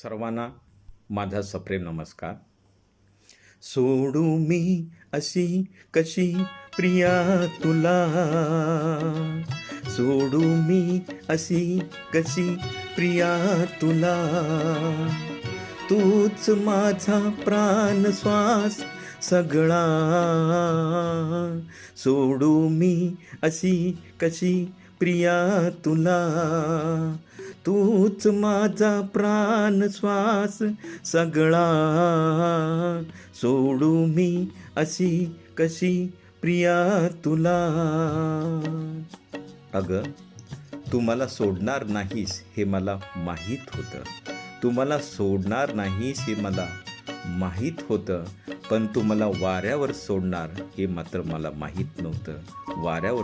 सर्वांना माझा सप्रेम नमस्कार. सोडू मी अशी कशी प्रिया तुला, सोडू मी अशी कशी प्रिया तुला, तूच माझा प्राण श्वास सगळा. सोडू मी अशी कशी प्रिया तुला, तूच माझा प्राण श्वास सगळा. सोडू मी अशी कशी प्रिया तुला. अगं, तू मला सोडणार नाहीस हे मला माहीत होतं, तू मला सोडणार नाहीस हे मला माहीत होतं, पण तू मला वाऱ्यावर सोडणार हे मात्र मला माहीत नव्हतं. वाऱ्यावर